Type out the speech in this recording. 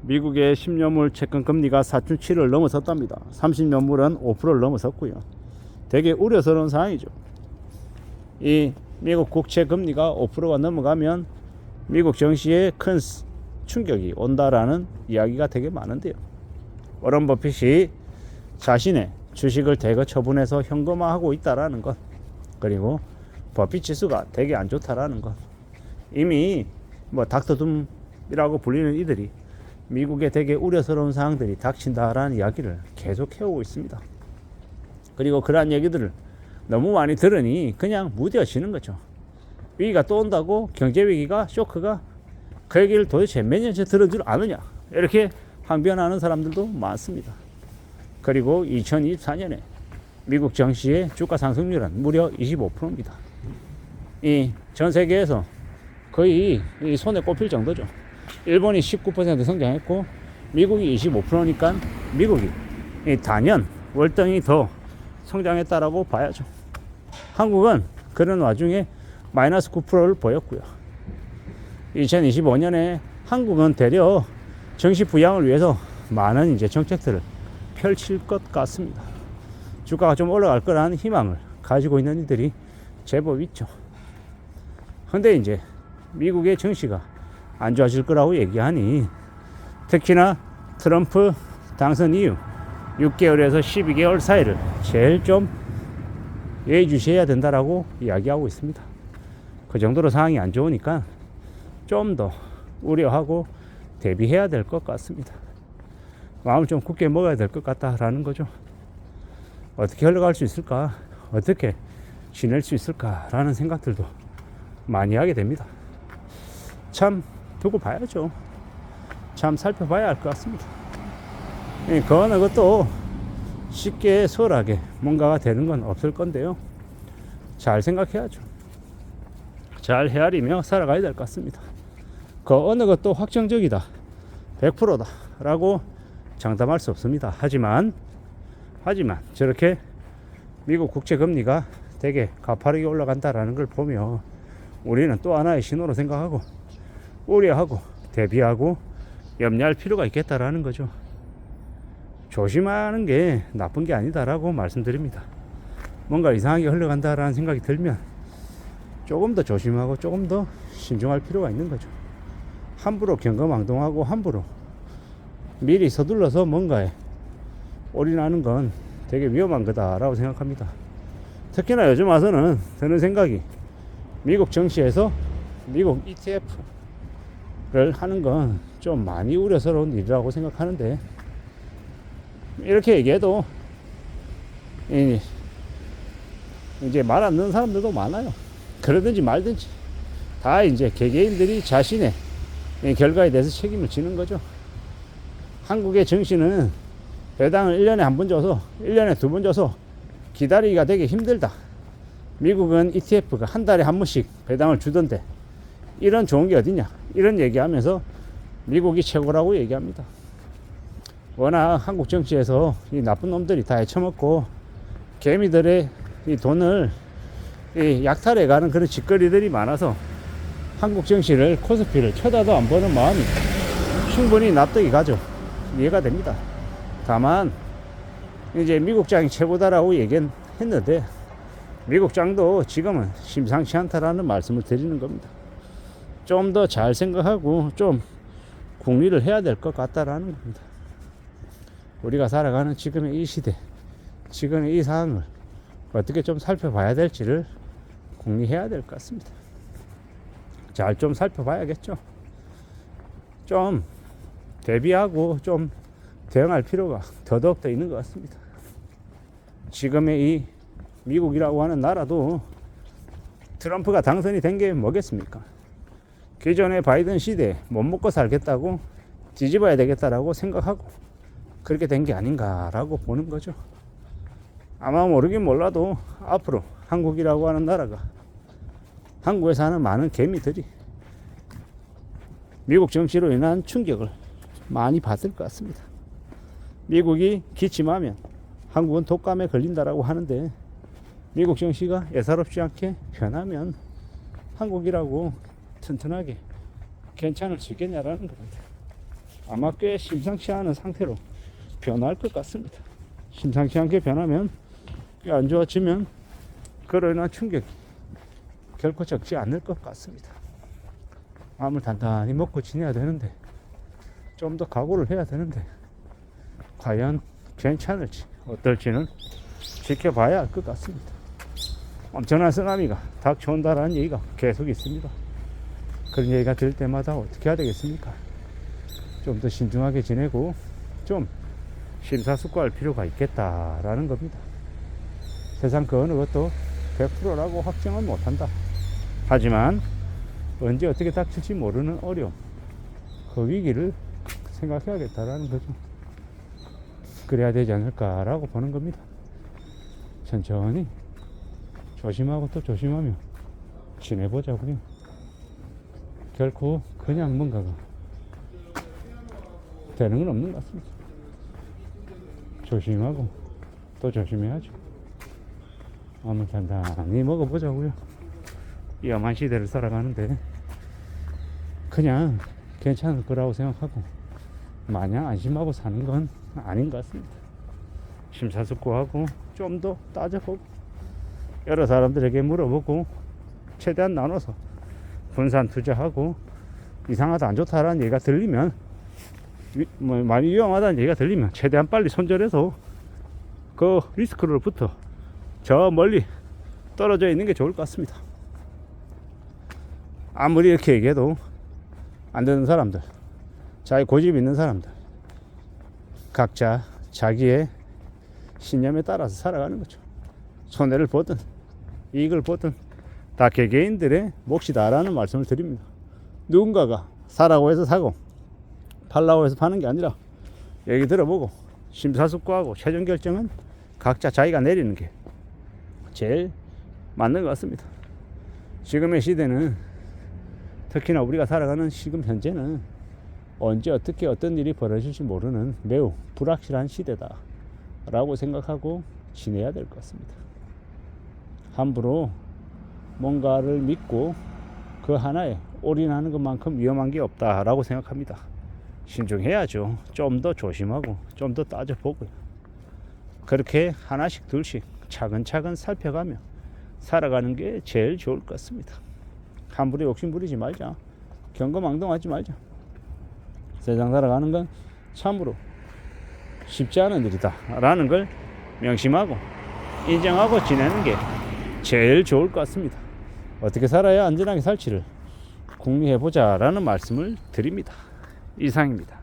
미국의 10년물 채권 금리가 4.7을 넘어섰답니다. 30년물은 5%를 넘어섰고요. 되게 우려스러운 상황이죠. 이 미국 국채 금리가 5%가 넘어가면 미국 증시에 큰 충격이 온다라는 이야기가 되게 많은데요. 워런 버핏이 자신의 주식을 대거 처분해서 현금화하고 있다라는 것, 그리고 버핏 지수가 되게 안 좋다라는 것, 이미 닥터둠이라고 불리는 이들이 미국에 되게 우려스러운 상황들이 닥친다라는 이야기를 계속 해오고 있습니다. 그리고 그러한 얘기들을 너무 많이 들으니 그냥 무뎌지는 거죠. 위기가 또 온다고, 경제위기가, 쇼크가, 그 얘기를 도대체 몇 년째 들은 줄 아느냐, 이렇게 항변하는 사람들도 많습니다. 그리고 2024년에 미국 증시의 주가 상승률은 무려 25%입니다. 이 전 세계에서 거의 손에 꼽힐 정도죠. 일본이 19% 성장했고 미국이 25%니까 미국이 단연 월등히 더 성장했다라고 봐야죠. 한국은 그런 와중에 마이너스 9%를 보였고요. 2025년에 한국은 되려 증시 부양을 위해서 많은 정책들을 펼칠 것 같습니다. 주가가 좀 올라갈 거라는 희망을 가지고 있는 이들이 제법 있죠. 근데 미국의 증시가 안 좋아질 거라고 얘기하니, 특히나 트럼프 당선 이후 6개월에서 12개월 사이를 제일 좀 예의주시해야 된다라고 이야기하고 있습니다. 그 정도로 상황이 안 좋으니까 좀 더 우려하고 대비해야 될 것 같습니다. 마음을 좀 굳게 먹어야 될 것 같다라는 거죠. 어떻게 흘러갈 수 있을까? 어떻게 지낼 수 있을까라는 생각들도 많이 하게 됩니다. 참 두고 봐야죠. 참 살펴봐야 할 것 같습니다. 그 어느 것도 쉽게 수월하게 뭔가가 되는 건 없을 건데요. 잘 생각해야죠. 잘 헤아리며 살아가야 될 것 같습니다. 그 어느 것도 확정적이다, 100%다 라고 장담할 수 없습니다. 하지만 저렇게 미국 국채 금리가 되게 가파르게 올라간다라는 걸 보며 우리는 또 하나의 신호로 생각하고 우려하고 대비하고 염려할 필요가 있겠다라는 거죠. 조심하는 게 나쁜 게 아니다라고 말씀드립니다. 뭔가 이상하게 흘러간다라는 생각이 들면 조금 더 조심하고 조금 더 신중할 필요가 있는 거죠. 함부로 경거망동하고 함부로 미리 서둘러서 뭔가에 올인하는 건 되게 위험한 거다라고 생각합니다. 특히나 요즘 와서는 드는 생각이, 미국 증시에서 미국 ETF를 하는 건 좀 많이 우려스러운 일이라고 생각하는데, 이렇게 얘기해도 이제 말 안 듣는 사람들도 많아요. 그러든지 말든지 다 개개인들이 자신의 결과에 대해서 책임을 지는 거죠. 한국의 증시는 배당을 1년에 한 번 줘서 1년에 두 번 줘서 기다리기가 되게 힘들다. 미국은 ETF가 한 달에 한 번씩 배당을 주던데 이런 좋은 게 어디냐, 이런 얘기하면서 미국이 최고라고 얘기합니다. 워낙 한국 정치에서 이 나쁜 놈들이 다 헤쳐먹고 개미들의 이 돈을 약탈해가는 그런 짓거리들이 많아서 한국 정치를, 코스피를 쳐다도 안 보는 마음이 충분히 납득이 가죠. 이해가 됩니다. 다만 미국장이 최고다라고 얘기는 했는데 미국장도 지금은 심상치 않다라는 말씀을 드리는 겁니다. 좀 더 잘 생각하고 좀 궁리를 해야 될 것 같다라는 겁니다. 우리가 살아가는 지금의 이 시대, 지금의 이 상황을 어떻게 좀 살펴봐야 될지를 궁리해야 될 것 같습니다. 잘 좀 살펴봐야겠죠. 좀 대비하고 좀 대응할 필요가 더더욱 더 있는 것 같습니다. 지금의 이 미국이라고 하는 나라도 트럼프가 당선이 된 게 뭐겠습니까? 기존의 바이든 시대에 못 먹고 살겠다고 뒤집어야 되겠다라고 생각하고 그렇게 된 게 아닌가라고 보는 거죠. 아마 모르긴 몰라도 앞으로 한국이라고 하는 나라가, 한국에 사는 많은 개미들이 미국 정치로 인한 충격을 많이 받을 것 같습니다. 미국이 기침하면 한국은 독감에 걸린다라고 하는데, 미국 정치가 예사롭지 않게 변하면 한국이라고 튼튼하게 괜찮을 수 있겠냐라는 겁니다. 아마 꽤 심상치 않은 상태로 변할 것 같습니다. 심상치 않게 변하면, 꽤 안 좋아지면 그로 인한 충격이 결코 적지 않을 것 같습니다. 마음을 단단히 먹고 지내야 되는데, 좀 더 각오를 해야 되는데, 과연 괜찮을지 어떨지는 지켜봐야 할 것 같습니다. 엄청난 쓰나미가 닥쳐온다라는 얘기가 계속 있습니다. 그런 얘기가 들 때마다 어떻게 해야 되겠습니까? 좀 더 신중하게 지내고 좀 심사숙고할 필요가 있겠다라는 겁니다. 세상 그 어느 것도 100%라고 확정은 못한다. 하지만 언제 어떻게 닥칠지 모르는 어려움, 그 위기를 생각해야겠다라는 거죠. 그래야 되지 않을까라고 보는 겁니다. 천천히 조심하고 또 조심하며 지내보자고요. 결코 그냥 뭔가가 되는 건 없는 것 같습니다. 조심하고 또 조심해야죠. 마음을 단단히 먹어보자고요. 위험한 시대를 살아가는데 그냥 괜찮을 거라고 생각하고 마냥 안심하고 사는 건 아닌 것 같습니다. 심사숙고하고 좀 더 따져보고 여러 사람들에게 물어보고 최대한 나눠서 분산 투자하고 이상하다 안 좋다라는 얘기가 들리면 많이 위험하다는 얘기가 들리면 최대한 빨리 손절해서 그 리스크로부터 저 멀리 떨어져 있는 게 좋을 것 같습니다. 아무리 이렇게 얘기해도 안 되는 사람들, 자기 고집 있는 사람들, 각자 자기의 신념에 따라서 살아가는 거죠. 손해를 보든 이익을 보든 다 개개인들의 몫이다라는 말씀을 드립니다. 누군가가 사라고 해서 사고 팔라고 해서 파는 게 아니라 얘기 들어보고 심사숙고하고 최종 결정은 각자 자기가 내리는 게 제일 맞는 것 같습니다. 지금의 시대는, 특히나 우리가 살아가는 지금 현재는 언제 어떻게 어떤 일이 벌어질지 모르는 매우 불확실한 시대다 라고 생각하고 지내야 될 것 같습니다. 함부로 뭔가를 믿고 그 하나에 올인하는 것만큼 위험한 게 없다라고 생각합니다. 신중해야죠. 좀 더 조심하고 좀 더 따져보고요. 그렇게 하나씩 둘씩 차근차근 살펴가며 살아가는 게 제일 좋을 것 같습니다. 함부로 욕심 부리지 말자. 경거망동하지 말자. 세상 살아가는 건 참으로 쉽지 않은 일이다 라는 걸 명심하고 인정하고 지내는 게 제일 좋을 것 같습니다. 어떻게 살아야 안전하게 살지를 궁리해보자 라는 말씀을 드립니다. 이상입니다.